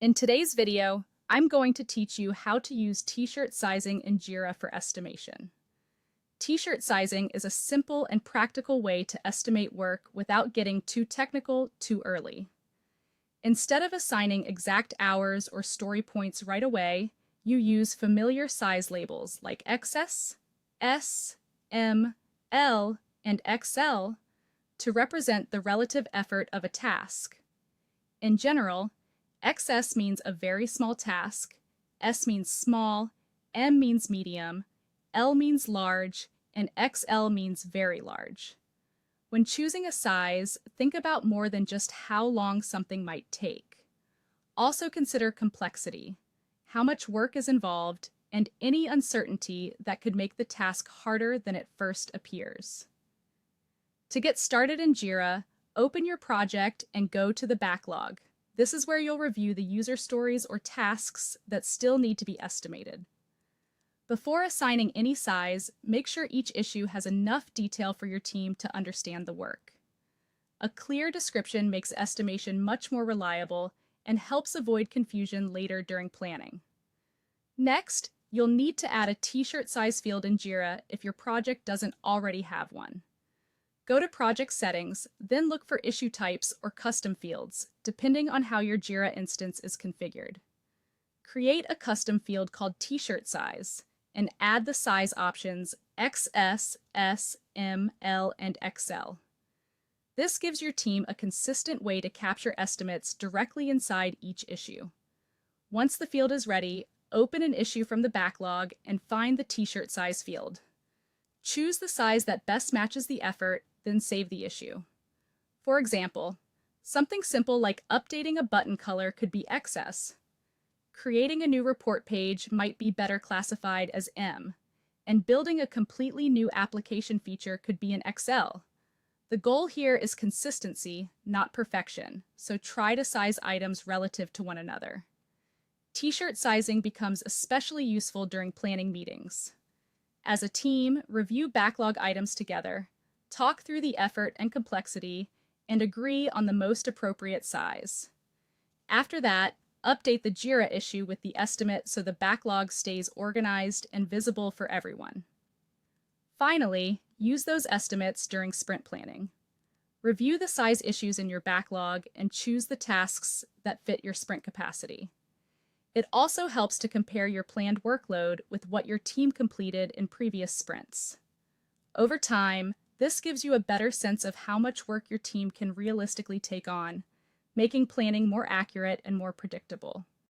In today's video, I'm going to teach you how to use t-shirt sizing in Jira for estimation. T-shirt sizing is a simple and practical way to estimate work without getting too technical too early. Instead of assigning exact hours or story points right away, you use familiar size labels like XS, S, M, L, and XL to represent the relative effort of a task. In general, XS means a very small task, S means small, M means medium, L means large, and XL means very large. When choosing a size, think about more than just how long something might take. Also consider complexity, how much work is involved, and any uncertainty that could make the task harder than it first appears. To get started in Jira, open your project and go to the backlog. This is where you'll review the user stories or tasks that still need to be estimated. Before assigning any size, make sure each issue has enough detail for your team to understand the work. A clear description makes estimation much more reliable and helps avoid confusion later during planning. Next, you'll need to add a t-shirt size field in Jira if your project doesn't already have one. Go to Project Settings, then look for issue types or custom fields, depending on how your Jira instance is configured. Create a custom field called T-shirt size, and add the size options XS, S, M, L, and XL. This gives your team a consistent way to capture estimates directly inside each issue. Once the field is ready, open an issue from the backlog and find the T-shirt size field. Choose the size that best matches the effort, then save the issue. For example, something simple like updating a button color could be XS. Creating a new report page might be better classified as M, and building a completely new application feature could be an XL. The goal here is consistency, not perfection, so try to size items relative to one another. T-shirt sizing becomes especially useful during planning meetings. As a team, review backlog items together, talk through the effort and complexity, and agree on the most appropriate size. After that, update the Jira issue with the estimate so the backlog stays organized and visible for everyone. Finally, use those estimates during sprint planning. Review the size issues in your backlog and choose the tasks that fit your sprint capacity. It also helps to compare your planned workload with what your team completed in previous sprints. Over time, this gives you a better sense of how much work your team can realistically take on, making planning more accurate and more predictable.